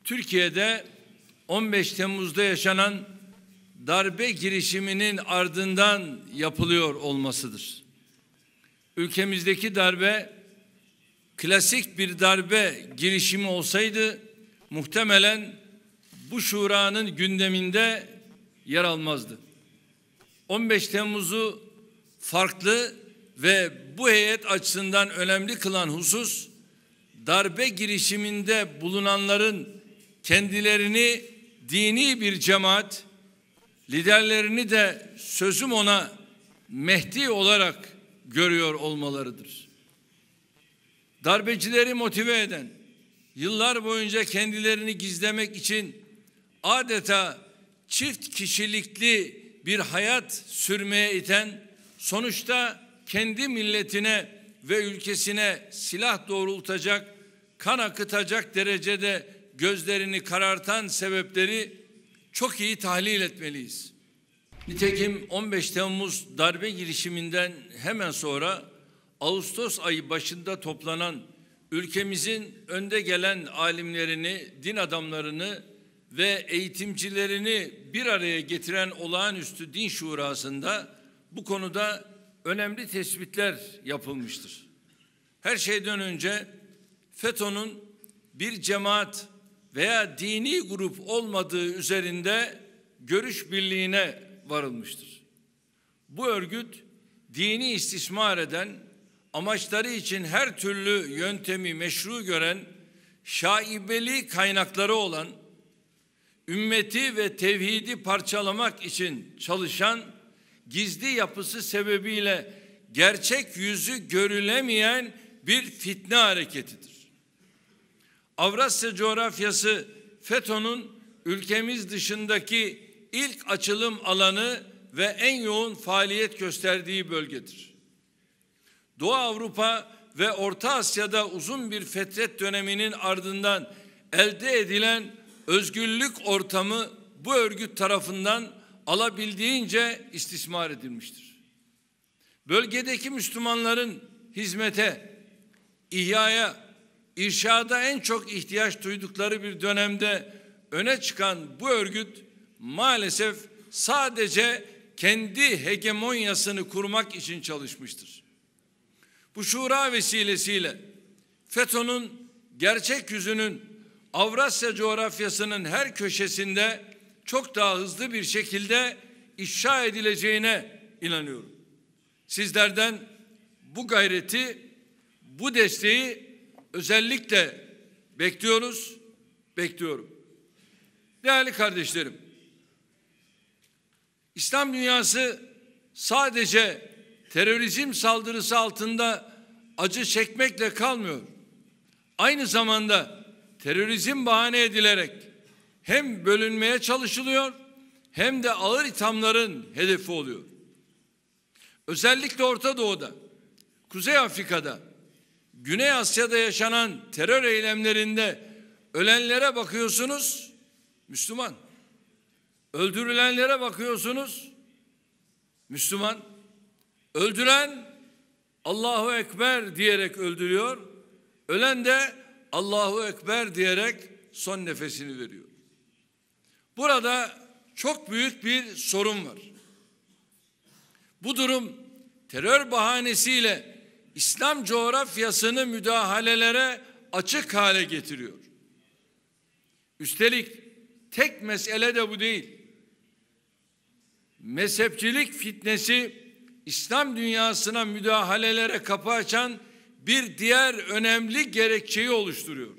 Türkiye'de 15 Temmuz'da yaşanan darbe girişiminin ardından yapılıyor olmasıdır. Ülkemizdeki darbe klasik bir darbe girişimi olsaydı muhtemelen bu şuranın gündeminde yer almazdı. 15 Temmuz'u farklı ve bu heyet açısından önemli kılan husus, darbe girişiminde bulunanların kendilerini dini bir cemaat, liderlerini de sözüm ona Mehdi olarak görüyor olmalarıdır. Darbecileri motive eden, yıllar boyunca kendilerini gizlemek için adeta çift kişilikli bir hayat sürmeye iten, sonuçta kendi milletine ve ülkesine silah doğrultacak, kan akıtacak derecede gözlerini karartan sebepleri çok iyi tahlil etmeliyiz. Nitekim 15 Temmuz darbe girişiminden hemen sonra Ağustos ayı başında toplanan ülkemizin önde gelen alimlerini, din adamlarını ve eğitimcilerini bir araya getiren olağanüstü din şurasında bu konuda önemli tespitler yapılmıştır. Her şeyden önce FETÖ'nün bir cemaat veya dini grup olmadığı üzerinde görüş birliğine varılmıştır. Bu örgüt dini istismar eden, amaçları için her türlü yöntemi meşru gören, şaibeli kaynakları olan, ümmeti ve tevhidi parçalamak için çalışan, gizli yapısı sebebiyle gerçek yüzü görülemeyen bir fitne hareketidir. Avrasya coğrafyası FETÖ'nün ülkemiz dışındaki ilk açılım alanı ve en yoğun faaliyet gösterdiği bölgedir. Doğu Avrupa ve Orta Asya'da uzun bir fetret döneminin ardından elde edilen özgürlük ortamı bu örgüt tarafından alabildiğince istismar edilmiştir. Bölgedeki Müslümanların hizmete, ihyaya, irşada en çok ihtiyaç duydukları bir dönemde öne çıkan bu örgüt maalesef sadece kendi hegemonyasını kurmak için çalışmıştır. Bu şura vesilesiyle FETÖ'nün gerçek yüzünün Avrasya coğrafyasının her köşesinde çok daha hızlı bir şekilde ifşa edileceğine inanıyorum. Sizlerden bu gayreti, bu desteği özellikle bekliyorum. Değerli kardeşlerim, İslam dünyası sadece terörizm saldırısı altında acı çekmekle kalmıyor. Aynı zamanda terörizm bahane edilerek hem bölünmeye çalışılıyor hem de ağır ithamların hedefi oluyor. Özellikle Orta Doğu'da, Kuzey Afrika'da, Güney Asya'da yaşanan terör eylemlerinde ölenlere bakıyorsunuz, Müslüman. Öldürülenlere bakıyorsunuz, Müslüman. Öldüren Allahu Ekber diyerek öldürüyor, ölen de Allahu Ekber diyerek son nefesini veriyor. Burada çok büyük bir sorun var. Bu durum terör bahanesiyle İslam coğrafyasını müdahalelere açık hale getiriyor. Üstelik tek mesele de bu değil. Mezhepçilik fitnesi İslam dünyasına müdahalelere kapı açan bir diğer önemli gerekçeyi oluşturuyor.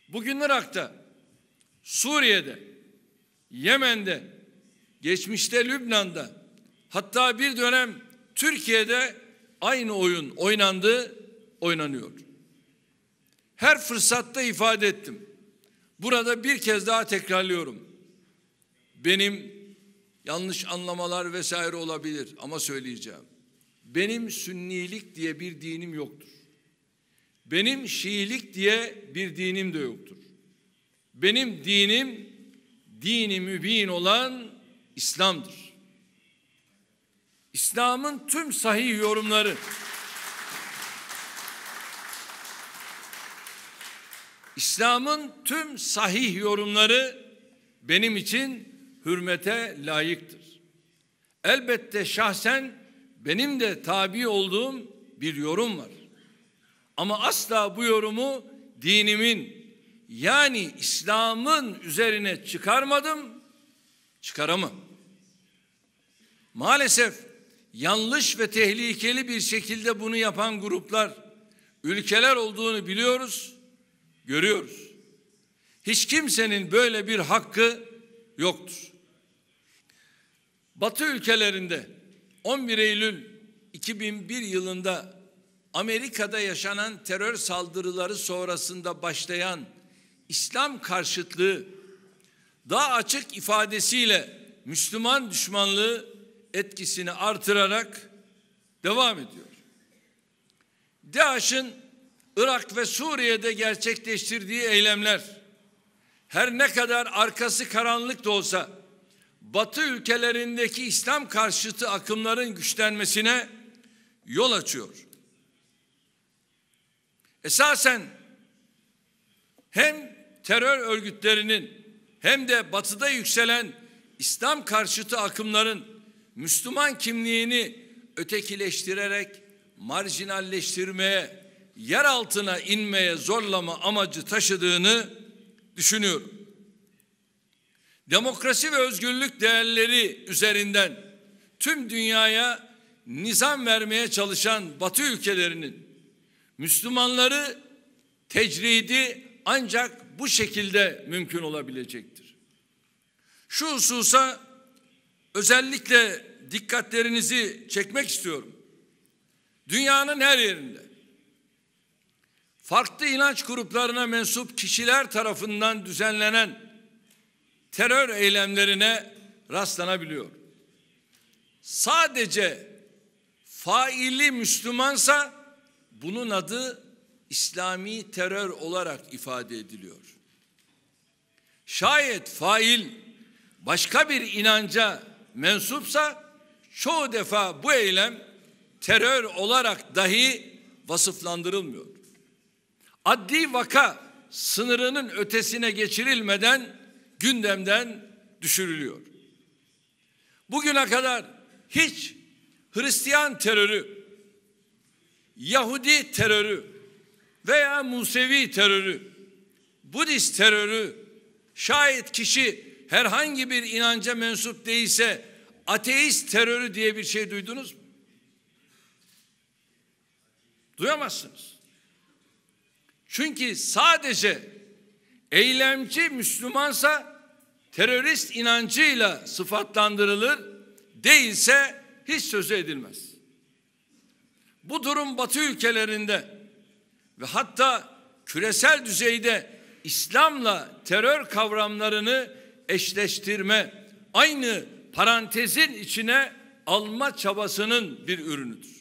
Bugün Irak'ta, Suriye'de, Yemen'de, geçmişte Lübnan'da, hatta bir dönem Türkiye'de aynı oyun oynanıyor. Her fırsatta ifade ettim. Burada bir kez daha tekrarlıyorum. Benim yanlış anlamalar vesaire olabilir ama söyleyeceğim. Benim Sünnilik diye bir dinim yoktur. Benim Şiilik diye bir dinim de yoktur. Benim dinim, dini mübin olan İslam'dır. İslam'ın tüm sahih yorumları İslam'ın tüm sahih yorumları benim için hürmete layıktır. Elbette şahsen benim de tabi olduğum bir yorum var. Ama asla bu yorumu dinimin, yani İslam'ın üzerine çıkarmadım, çıkaramam. Maalesef yanlış ve tehlikeli bir şekilde bunu yapan gruplar, ülkeler olduğunu biliyoruz, görüyoruz. Hiç kimsenin böyle bir hakkı yoktur. Batı ülkelerinde 11 Eylül 2001 yılında Amerika'da yaşanan terör saldırıları sonrasında başlayan İslam karşıtlığı daha açık ifadesiyle Müslüman düşmanlığı etkisini artırarak devam ediyor. DAEŞ'in Irak ve Suriye'de gerçekleştirdiği eylemler her ne kadar arkası karanlık da olsa Batı ülkelerindeki İslam karşıtı akımların güçlenmesine yol açıyor. Esasen hem terör örgütlerinin hem de Batı'da yükselen İslam karşıtı akımların Müslüman kimliğini ötekileştirerek marjinalleştirmeye, yer altına inmeye zorlama amacı taşıdığını düşünüyorum. Demokrasi ve özgürlük değerleri üzerinden tüm dünyaya nizam vermeye çalışan Batı ülkelerinin Müslümanları tecridi ancak bu şekilde mümkün olabilecektir. Şu hususa özellikle dikkatlerinizi çekmek istiyorum. Dünyanın her yerinde farklı inanç gruplarına mensup kişiler tarafından düzenlenen terör eylemlerine rastlanabiliyor. Sadece faili Müslümansa bunun adı İslami terör olarak ifade ediliyor. Şayet fail başka bir inanca mensupsa çoğu defa bu eylem terör olarak dahi vasıflandırılmıyor. Adli vaka sınırının ötesine geçirilmeden gündemden düşürülüyor. Bugüne kadar hiç Hristiyan terörü, Yahudi terörü veya Musevi terörü, Budist terörü, şayet kişi herhangi bir inanca mensup değilse ateist terörü diye bir şey duydunuz mu? Duyamazsınız. Çünkü sadece eylemci Müslümansa terörist inancıyla sıfatlandırılır, değilse hiç sözü edilmez. Bu durum Batı ülkelerinde ve hatta küresel düzeyde İslam'la terör kavramlarını eşleştirme, aynı parantezin içine alma çabasının bir ürünüdür.